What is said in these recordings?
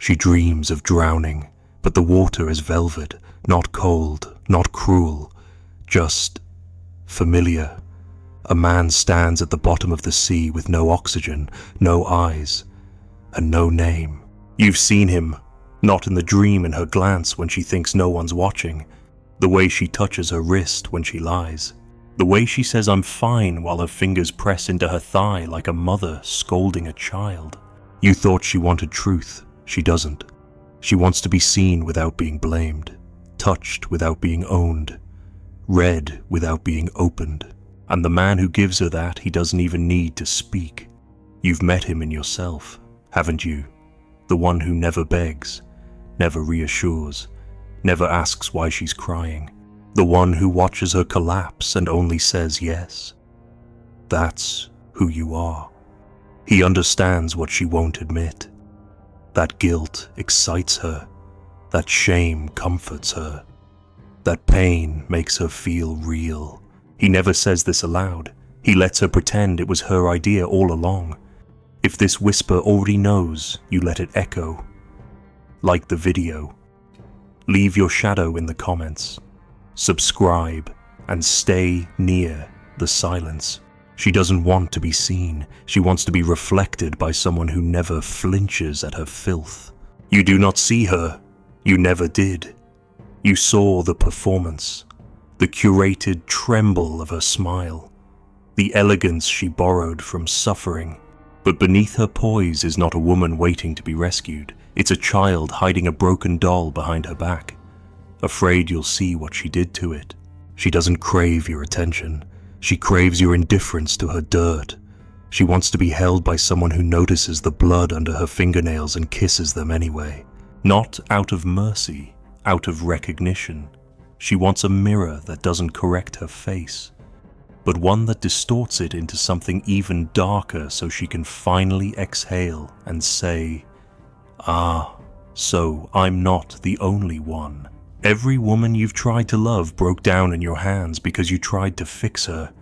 She dreams of drowning, but the water is velvet, not cold, not cruel, just familiar. A man stands at the bottom of the sea with no oxygen, no eyes, and no name. You've seen him, not in the dream in her glance when she thinks no one's watching, the way she touches her wrist when she lies, the way she says I'm fine while her fingers press into her thigh like a mother scolding a child. You thought she wanted truth. She doesn't. She wants to be seen without being blamed, touched without being owned, read without being opened. And the man who gives her that, he doesn't even need to speak. You've met him in yourself, haven't you? The one who never begs, never reassures, never asks why she's crying. The one who watches her collapse and only says yes. That's who you are. He understands what she won't admit. That guilt excites her. That shame comforts her. That pain makes her feel real. He never says this aloud. He lets her pretend it was her idea all along. If this whisper already knows, you let it echo. Like the video. Leave your shadow in the comments. Subscribe and stay near the silence. She doesn't want to be seen. She wants to be reflected by someone who never flinches at her filth. You do not see her. You never did. You saw the performance, the curated tremble of her smile, the elegance she borrowed from suffering. But beneath her poise is not a woman waiting to be rescued. It's a child hiding a broken doll behind her back, afraid you'll see what she did to it. She doesn't crave your attention. She craves your indifference to her dirt. She wants to be held by someone who notices the blood under her fingernails and kisses them anyway. Not out of mercy, out of recognition. She wants a mirror that doesn't correct her face, but one that distorts it into something even darker so she can finally exhale and say, "Ah, so I'm not the only one." Every woman you've tried to love broke down in your hands because you tried to fix her.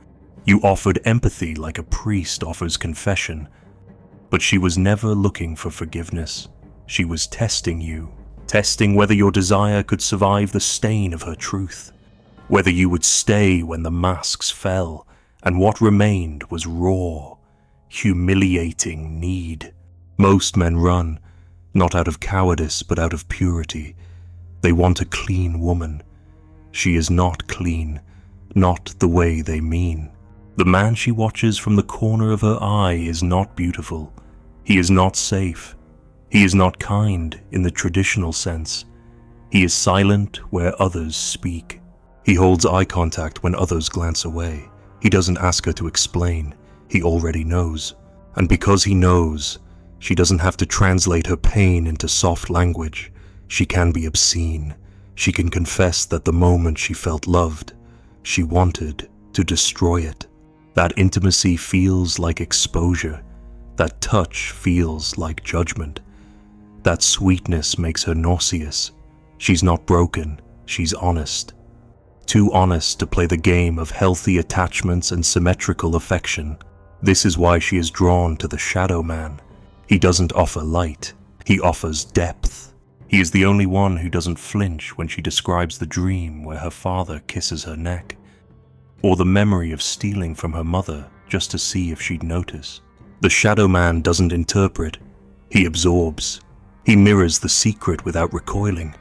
You offered empathy like a priest offers confession, but she was never looking for forgiveness. She was testing you, testing whether your desire could survive the stain of her truth, whether you would stay when the masks fell, and what remained was raw, humiliating need. Most men run, not out of cowardice but out of purity. They want a clean woman. She is not clean, not the way they mean. The man she watches from the corner of her eye is not beautiful. He is not safe. He is not kind in the traditional sense. He is silent where others speak. He holds eye contact when others glance away. He doesn't ask her to explain. He already knows. And because he knows, she doesn't have to translate her pain into soft language. She can be obscene. She can confess that the moment she felt loved, she wanted to destroy it. That intimacy feels like exposure. That touch feels like judgment. That sweetness makes her nauseous. She's not broken. She's honest. Too honest to play the game of healthy attachments and symmetrical affection. This is why she is drawn to the shadow man. He doesn't offer light. He offers depth. He is the only one who doesn't flinch when she describes the dream where her father kisses her neck, or the memory of stealing from her mother just to see if she'd notice. The shadow man doesn't interpret. He absorbs. He mirrors the secret without recoiling.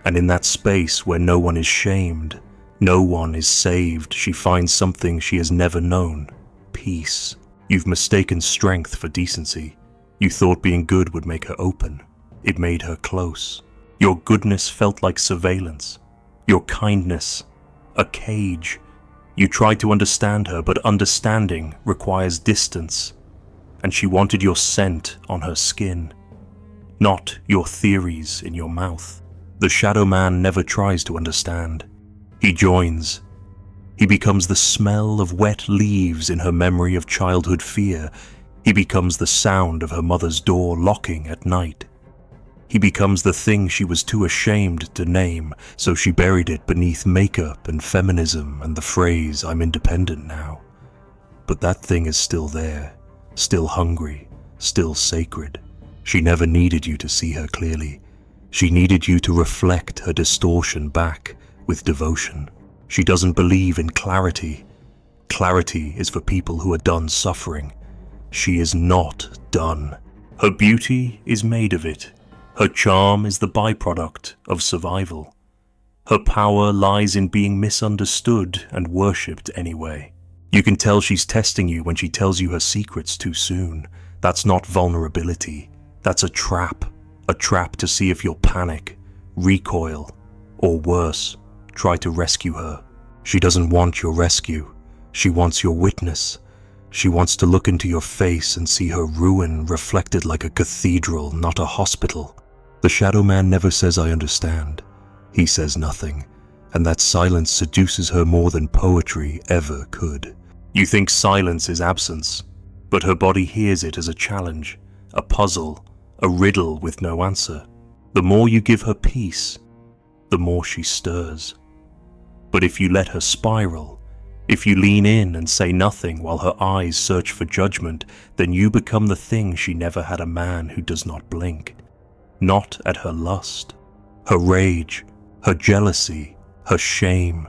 And in that space where no one is shamed, no one is saved, she finds something she has never known. Peace. You've mistaken strength for decency. You thought being good would make her open. It made her close. Your goodness felt like surveillance. Your kindness, a cage. You tried to understand her, but understanding requires distance. And she wanted your scent on her skin, not your theories in your mouth. The shadow man never tries to understand. He joins. He becomes the smell of wet leaves in her memory of childhood fear. He becomes the sound of her mother's door locking at night. He becomes the thing she was too ashamed to name, so she buried it beneath makeup and feminism and the phrase, "I'm independent now." But that thing is still there, still hungry, still sacred. She never needed you to see her clearly. She needed you to reflect her distortion back with devotion. She doesn't believe in clarity. Clarity is for people who are done suffering. She is not done. Her beauty is made of it. Her charm is the byproduct of survival. Her power lies in being misunderstood and worshipped anyway. You can tell she's testing you when she tells you her secrets too soon. That's not vulnerability. That's a trap to see if you'll panic, recoil, or worse, try to rescue her. She doesn't want your rescue. She wants your witness. She wants to look into your face and see her ruin reflected like a cathedral, not a hospital. The shadow man never says I understand. He says nothing, and that silence seduces her more than poetry ever could. You think silence is absence, but her body hears it as a challenge, a puzzle, a riddle with no answer. The more you give her peace, the more she stirs. But if you let her spiral, if you lean in and say nothing while her eyes search for judgment, then you become the thing she never had, a man who does not blink. Not at her lust, her rage, her jealousy, her shame.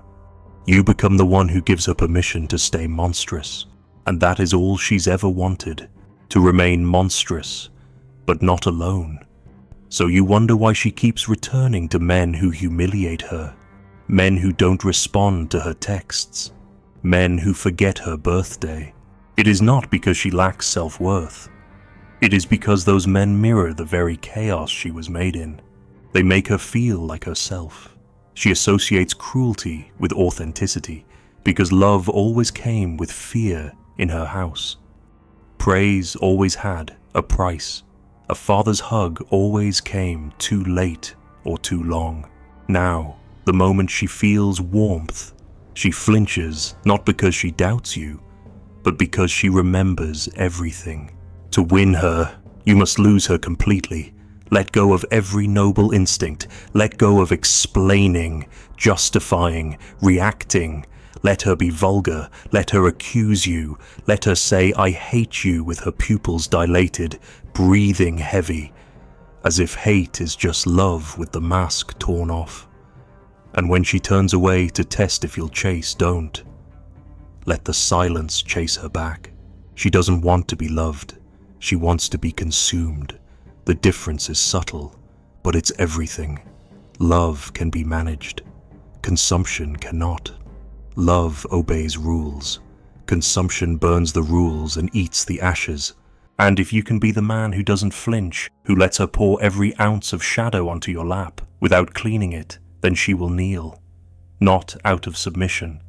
You become the one who gives her permission to stay monstrous. And that is all she's ever wanted, to remain monstrous, but not alone. So you wonder why she keeps returning to men who humiliate her, men who don't respond to her texts, men who forget her birthday. It is not because she lacks self-worth. It is because those men mirror the very chaos she was made in. They make her feel like herself. She associates cruelty with authenticity because love always came with fear in her house. Praise always had a price. A father's hug always came too late or too long. Now, the moment she feels warmth, she flinches, not because she doubts you, but because she remembers everything. To win her, you must lose her completely. Let go of every noble instinct. Let go of explaining, justifying, reacting. Let her be vulgar. Let her accuse you. Let her say, I hate you, with her pupils dilated, breathing heavy, as if hate is just love with the mask torn off. And when she turns away to test if you'll chase, don't. Let the silence chase her back. She doesn't want to be loved. She wants to be consumed. The difference is subtle, but it's everything. Love can be managed. Consumption cannot. Love obeys rules. Consumption burns the rules and eats the ashes. And if you can be the man who doesn't flinch, who lets her pour every ounce of shadow onto your lap without cleaning it, then she will kneel. Not out of submission,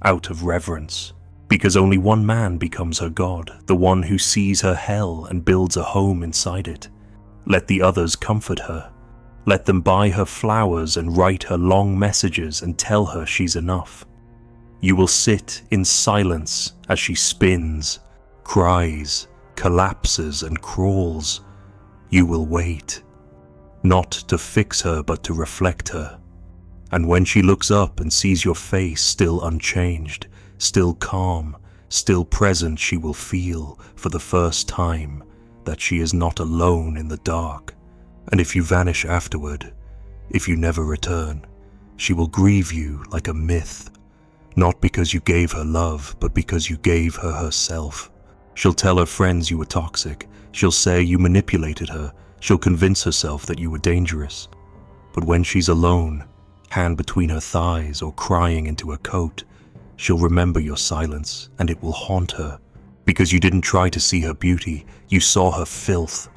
out of reverence. Because only one man becomes her God, the one who sees her hell and builds a home inside it. Let the others comfort her. Let them buy her flowers and write her long messages and tell her she's enough. You will sit in silence as she spins, cries, collapses and crawls. You will wait, not to fix her but to reflect her. And when she looks up and sees your face still unchanged, still calm, still present, she will feel for the first time that she is not alone in the dark. And if you vanish afterward, if you never return, she will grieve you like a myth, not because you gave her love, but because you gave her herself. She'll tell her friends you were toxic. She'll say you manipulated her. She'll convince herself that you were dangerous. But when she's alone, hand between her thighs or crying into her coat, she'll remember your silence, and it will haunt her. Because you didn't try to see her beauty, you saw her filth,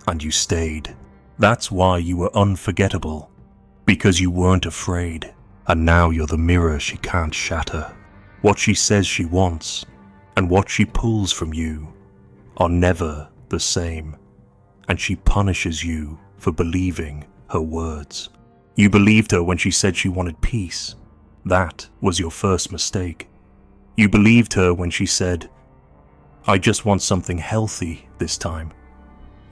and you stayed. That's why you were unforgettable, because you weren't afraid. And now you're the mirror she can't shatter. What she says she wants, and what she pulls from you, are never the same. And she punishes you for believing her words. You believed her when she said she wanted peace. That was your first mistake. You believed her when she said, I just want something healthy this time.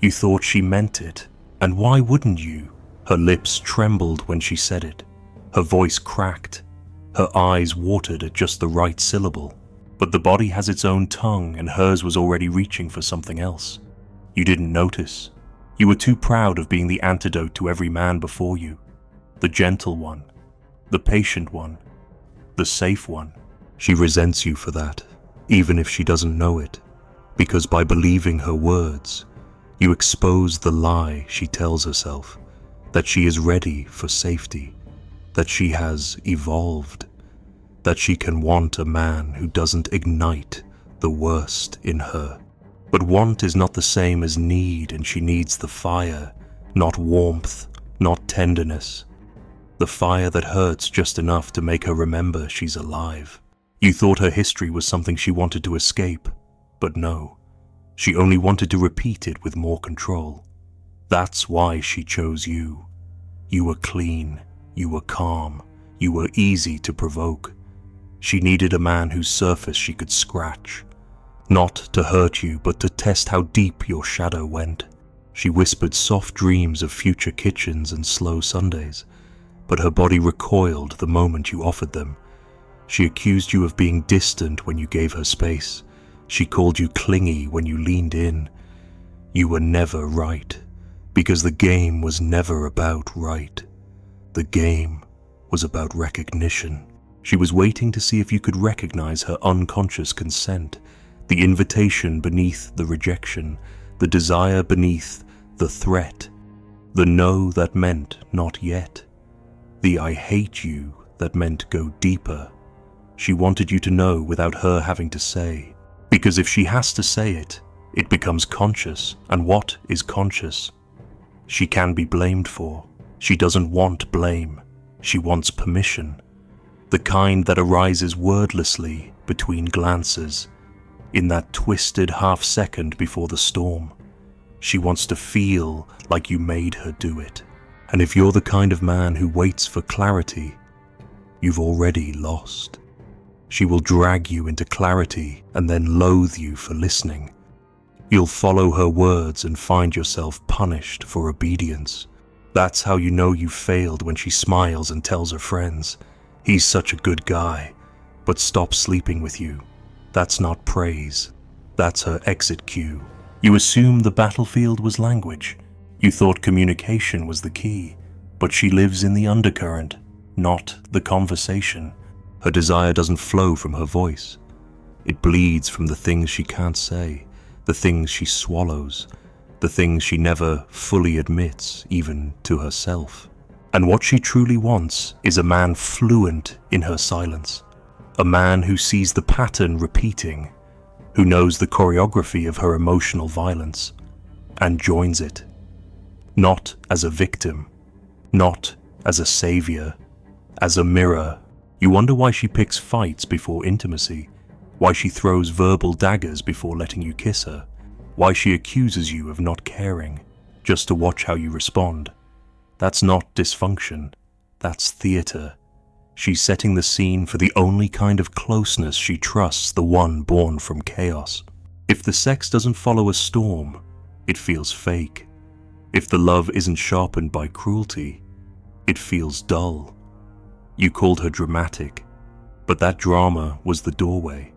You thought she meant it, and why wouldn't you? Her lips trembled when she said it. Her voice cracked. Her eyes watered at just the right syllable. But the body has its own tongue, and hers was already reaching for something else. You didn't notice. You were too proud of being the antidote to every man before you. The gentle one, the patient one, the safe one. She resents you for that, even if she doesn't know it, because by believing her words, you expose the lie she tells herself, that she is ready for safety, that she has evolved, that she can want a man who doesn't ignite the worst in her. But want is not the same as need, and she needs the fire, not warmth, not tenderness. The fire that hurts just enough to make her remember she's alive. You thought her history was something she wanted to escape, but no. She only wanted to repeat it with more control. That's why she chose you. You were clean, you were calm, you were easy to provoke. She needed a man whose surface she could scratch. Not to hurt you, but to test how deep your shadow went. She whispered soft dreams of future kitchens and slow Sundays, but her body recoiled the moment you offered them. She accused you of being distant when you gave her space. She called you clingy when you leaned in. You were never right, because the game was never about right. The game was about recognition. She was waiting to see if you could recognize her unconscious consent, the invitation beneath the rejection, the desire beneath the threat, the no that meant not yet, the I hate you that meant go deeper. She wanted you to know without her having to say, because if she has to say it, it becomes conscious, and what is conscious? She can be blamed for. She doesn't want blame. She wants permission, the kind that arises wordlessly between glances, in that twisted half-second before the storm. She wants to feel like you made her do it. And if you're the kind of man who waits for clarity, you've already lost. She will drag you into clarity and then loathe you for listening. You'll follow her words and find yourself punished for obedience. That's how you know you failed, when she smiles and tells her friends, "He's such a good guy, but stop sleeping with you." That's not praise. That's her exit cue. You assume the battlefield was language. You thought communication was the key, but she lives in the undercurrent, not the conversation. Her desire doesn't flow from her voice. It bleeds from the things she can't say, the things she swallows, the things she never fully admits, even to herself. And what she truly wants is a man fluent in her silence, a man who sees the pattern repeating, who knows the choreography of her emotional violence, and joins it. Not as a victim, not as a savior, as a mirror. You wonder why she picks fights before intimacy, why she throws verbal daggers before letting you kiss her, why she accuses you of not caring, just to watch how you respond. That's not dysfunction, that's theater. She's setting the scene for the only kind of closeness she trusts, the one born from chaos. If the sex doesn't follow a storm, it feels fake. If the love isn't sharpened by cruelty, it feels dull. You called her dramatic, but that drama was the doorway,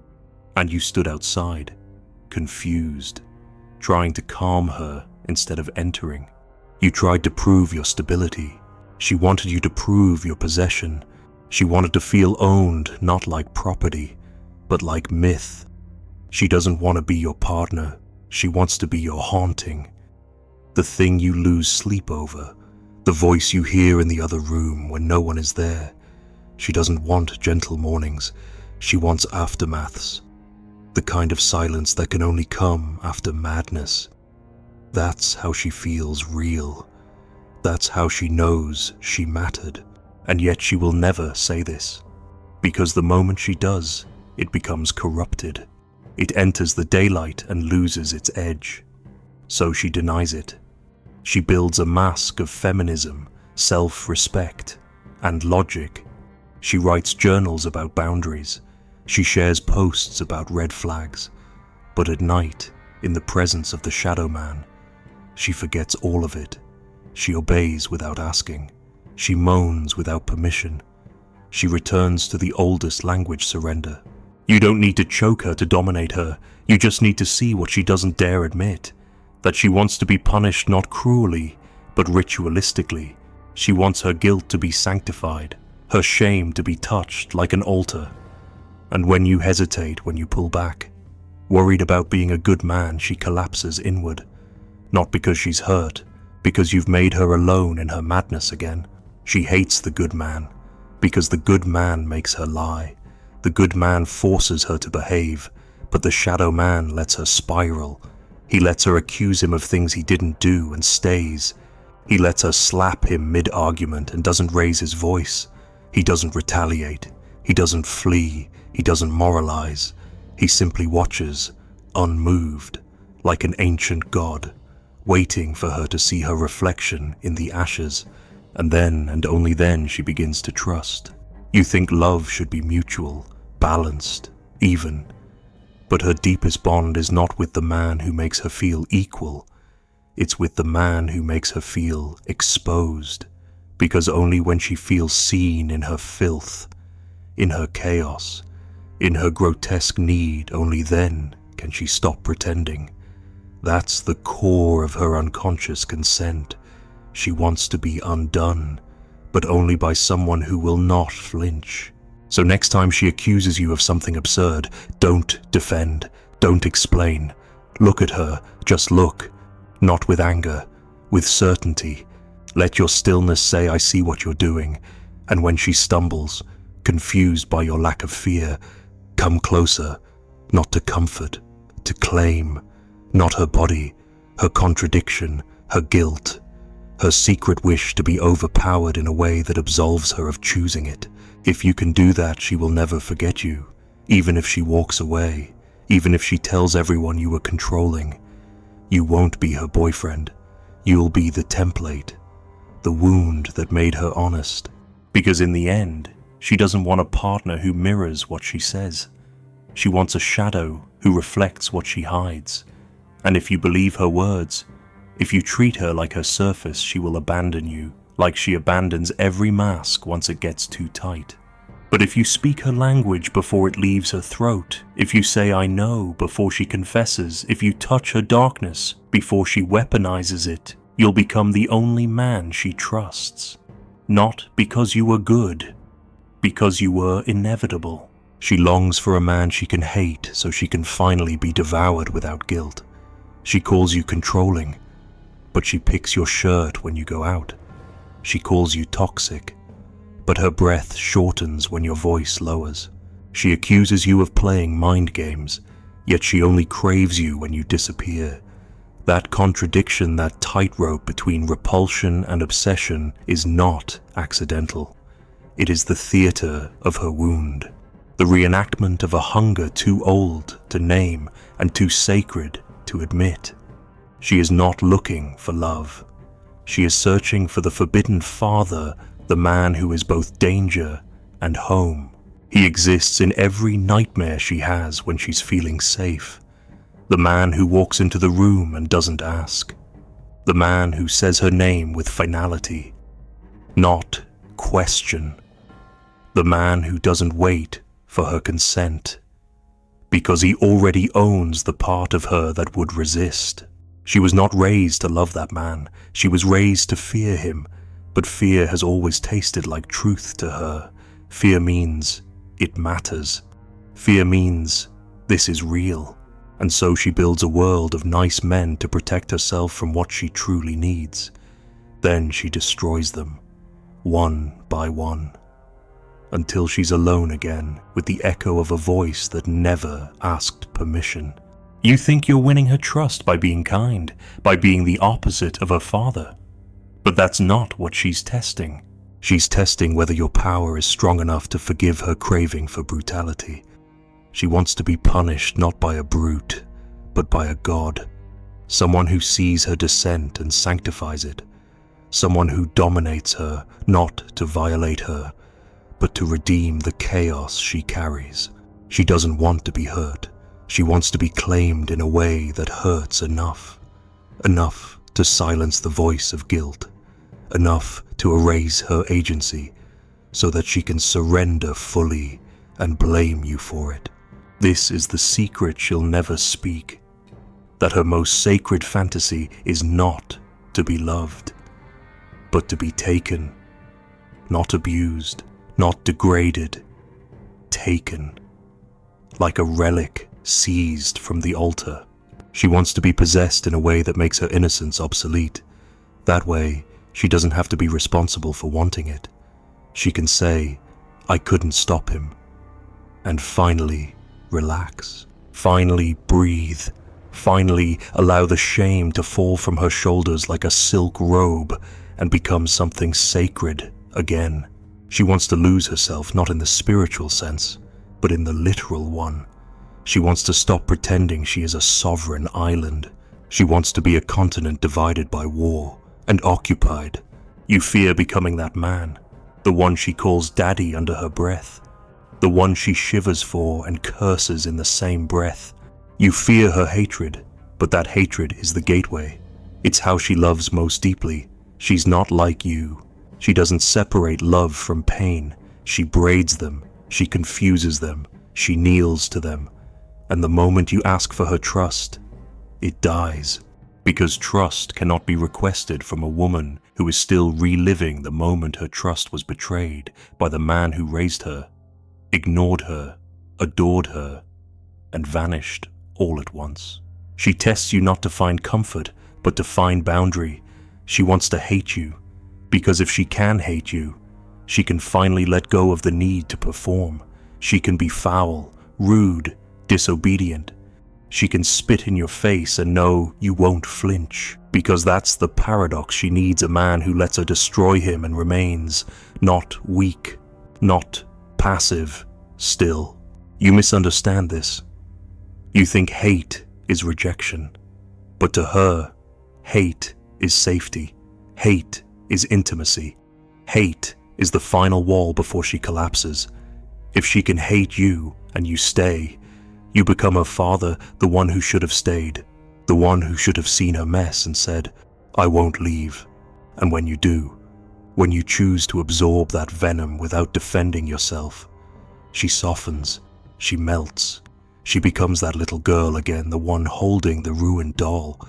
and you stood outside, confused, trying to calm her instead of entering. You tried to prove your stability. She wanted you to prove your possession. She wanted to feel owned, not like property, but like myth. She doesn't want to be your partner. She wants to be your haunting, the thing you lose sleep over, the voice you hear in the other room when no one is there. She doesn't want gentle mornings. She wants aftermaths, the kind of silence that can only come after madness. That's how she feels real. That's how she knows she mattered. And yet she will never say this, because the moment she does, it becomes corrupted. It enters the daylight and loses its edge. So she denies it. She builds a mask of feminism, self-respect, and logic. She writes journals about boundaries. She shares posts about red flags. But at night, in the presence of the shadow man, she forgets all of it. She obeys without asking. She moans without permission. She returns to the oldest language surrender. You don't need to choke her to dominate her. You just need to see what she doesn't dare admit. that she wants to be punished not cruelly, but ritualistically. She wants her guilt to be sanctified, her shame to be touched like an altar. And when you hesitate, when you pull back, worried about being a good man, she collapses inward. Not because she's hurt, because you've made her alone in her madness again. She hates the good man, because the good man makes her lie. The good man forces her to behave, but the shadow man lets her spiral. He lets her accuse him of things he didn't do and stays. He lets her slap him mid-argument and doesn't raise his voice. He doesn't retaliate. He doesn't flee. He doesn't moralize. He simply watches, unmoved, like an ancient god, waiting for her to see her reflection in the ashes, and then and only then she begins to trust. You think love should be mutual, balanced, even, but her deepest bond is not with the man who makes her feel equal. It's with the man who makes her feel exposed, because only when she feels seen in her filth, in her chaos, in her grotesque need, only then can she stop pretending. That's the core of her unconscious consent. She wants to be undone, but only by someone who will not flinch. So next time she accuses you of something absurd, don't defend, don't explain. Look at her, just look, not with anger, with certainty. Let your stillness say, I see what you're doing. And when she stumbles, confused by your lack of fear, come closer, not to comfort, to claim, not her body, her contradiction, her guilt, her secret wish to be overpowered in a way that absolves her of choosing it. If you can do that, she will never forget you, even if she walks away, even if she tells everyone you were controlling. You won't be her boyfriend. You'll be the template, the wound that made her honest. Because in the end, she doesn't want a partner who mirrors what she says. She wants a shadow who reflects what she hides. And if you believe her words, if you treat her like her surface, she will abandon you, like she abandons every mask once it gets too tight. But if you speak her language before it leaves her throat, if you say I know before she confesses, if you touch her darkness before she weaponizes it, you'll become the only man she trusts. Not because you were good, because you were inevitable. She longs for a man she can hate so she can finally be devoured without guilt. She calls you controlling, but she picks your shirt when you go out. She calls you toxic, but her breath shortens when your voice lowers. She accuses you of playing mind games, yet she only craves you when you disappear. That contradiction, that tightrope between repulsion and obsession is not accidental. It is the theater of her wound, the reenactment of a hunger too old to name and too sacred to admit. She is not looking for love. She is searching for the forbidden father, the man who is both danger and home. He exists in every nightmare she has when she's feeling safe. The man who walks into the room and doesn't ask. The man who says her name with finality, not question. The man who doesn't wait for her consent, because he already owns the part of her that would resist. She was not raised to love that man. She was raised to fear him, but fear has always tasted like truth to her. Fear means it matters. Fear means this is real. And so she builds a world of nice men to protect herself from what she truly needs. Then she destroys them, one by one, until she's alone again with the echo of a voice that never asked permission. You think you're winning her trust by being kind, by being the opposite of her father. But that's not what she's testing. She's testing whether your power is strong enough to forgive her craving for brutality. She wants to be punished not by a brute, but by a god. Someone who sees her dissent and sanctifies it. Someone who dominates her, not to violate her, but to redeem the chaos she carries. She doesn't want to be hurt. She wants to be claimed in a way that hurts enough. Enough to silence the voice of guilt. Enough to erase her agency, so that she can surrender fully and blame you for it. This is the secret she'll never speak. that her most sacred fantasy is not to be loved, but to be taken, not abused, not degraded, taken, like a relic seized from the altar. She wants to be possessed in a way that makes her innocence obsolete. That way, she doesn't have to be responsible for wanting it. She can say, I couldn't stop him, and finally relax, finally breathe, finally allow the shame to fall from her shoulders like a silk robe and become something sacred again. She wants to lose herself not in the spiritual sense, but in the literal one. She wants to stop pretending she is a sovereign island. She wants to be a continent divided by war and occupied. You fear becoming that man, the one she calls daddy under her breath, the one she shivers for and curses in the same breath. You fear her hatred, but that hatred is the gateway. It's how she loves most deeply. She's not like you. She doesn't separate love from pain. She braids them. She confuses them. She kneels to them. And the moment you ask for her trust, it dies. Because trust cannot be requested from a woman who is still reliving the moment her trust was betrayed by the man who raised her, ignored her, adored her, and vanished all at once. She tests you not to find comfort, but to find boundary. She wants to hate you, because if she can hate you, she can finally let go of the need to perform. She can be foul, rude, disobedient. She can spit in your face and know you won't flinch, because that's the paradox. She needs a man who lets her destroy him and remains not weak, not passive, still. You misunderstand this. You think hate is rejection, but to her, hate is safety. Hate is intimacy. Hate is the final wall before she collapses. If she can hate you and you stay, you become her father, the one who should have stayed, the one who should have seen her mess and said, I won't leave. And when you do, when you choose to absorb that venom without defending yourself, she softens, she melts, she becomes that little girl again, the one holding the ruined doll,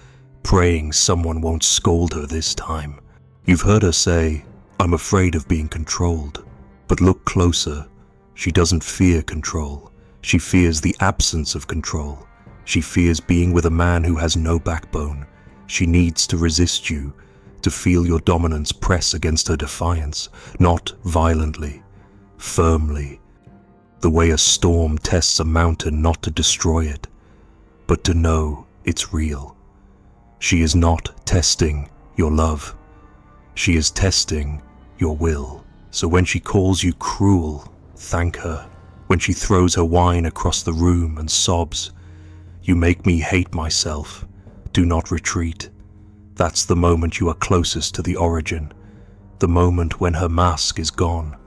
praying someone won't scold her this time. You've heard her say, I'm afraid of being controlled. But look closer. She doesn't fear control. She fears the absence of control. She fears being with a man who has no backbone. She needs to resist you, to feel your dominance press against her defiance, not violently, firmly, the way a storm tests a mountain, not to destroy it, but to know it's real. She is not testing your love. She is testing your will. So when she calls you cruel, thank her. When she throws her wine across the room and sobs, you make me hate myself. Do not retreat. That's the moment you are closest to the origin, the moment when her mask is gone,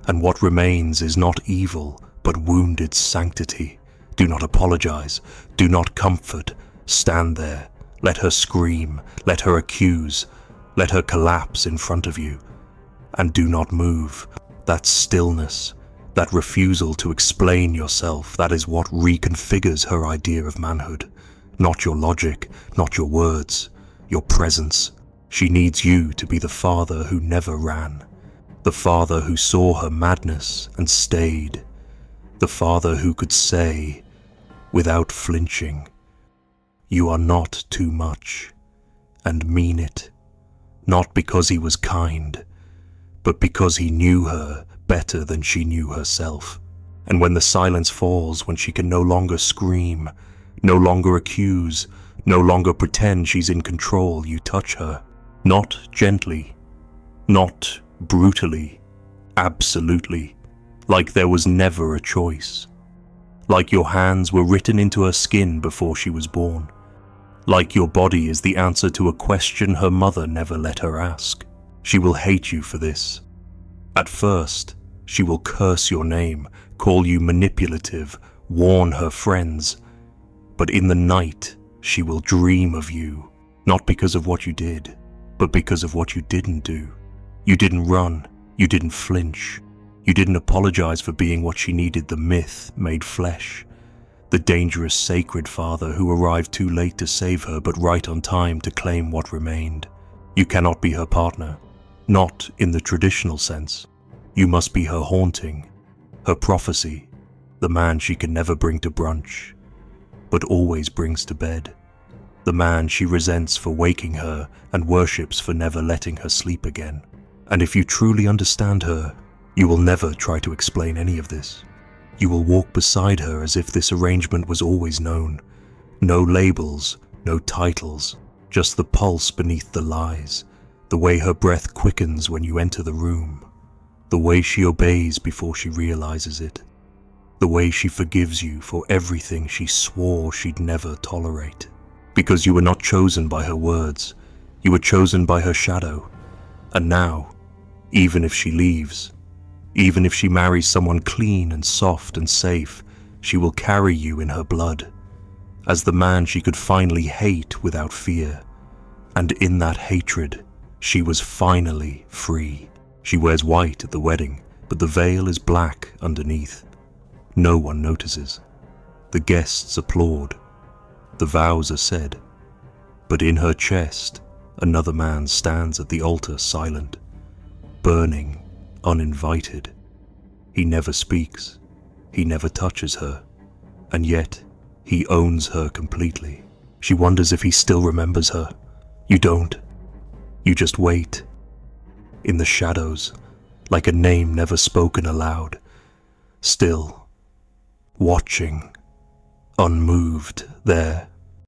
and what remains is not evil, but wounded sanctity. Do not apologize. Do not comfort. Stand there. Let her scream. Let her accuse. Let her collapse in front of you. And do not move. That stillness, that refusal to explain yourself, that is what reconfigures her idea of manhood. Not your logic, not your words, your presence. She needs you to be the father who never ran, the father who saw her madness and stayed, the father who could say, without flinching, you are not too much, and mean it, not because he was kind, but because he knew her better than she knew herself. And when the silence falls, when she can no longer scream, no longer accuse, no longer pretend she's in control, you touch her. Not gently, not brutally, absolutely, like there was never a choice. Like your hands were written into her skin before she was born. Like your body is the answer to a question her mother never let her ask. She will hate you for this. At first, she will curse your name, call you manipulative, warn her friends. But in the night, she will dream of you, not because of what you did, but because of what you didn't do. You didn't run, you didn't flinch, you didn't apologize for being what she needed. The myth made flesh. The dangerous sacred father who arrived too late to save her but right on time to claim what remained. You cannot be her partner, not in the traditional sense. You must be her haunting, her prophecy, the man she can never bring to brunch, but always brings to bed. The man she resents for waking her and worships for never letting her sleep again. And if you truly understand her, you will never try to explain any of this. You will walk beside her as if this arrangement was always known. No labels, no titles, just the pulse beneath the lies, the way her breath quickens when you enter the room, the way she obeys before she realizes it, the way she forgives you for everything she swore she'd never tolerate. Because you were not chosen by her words, you were chosen by her shadow. And now, even if she leaves, even if she marries someone clean and soft and safe, she will carry you in her blood, as the man she could finally hate without fear. And in that hatred, she was finally free. She wears white at the wedding, but the veil is black underneath. No one notices. The guests applaud. The vows are said. But in her chest, another man stands at the altar silent, burning, uninvited. He never speaks. He never touches her. And yet, he owns her completely. She wonders if he still remembers her. You don't. You just wait. In the shadows, like a name never spoken aloud. Still, watching, unmoved there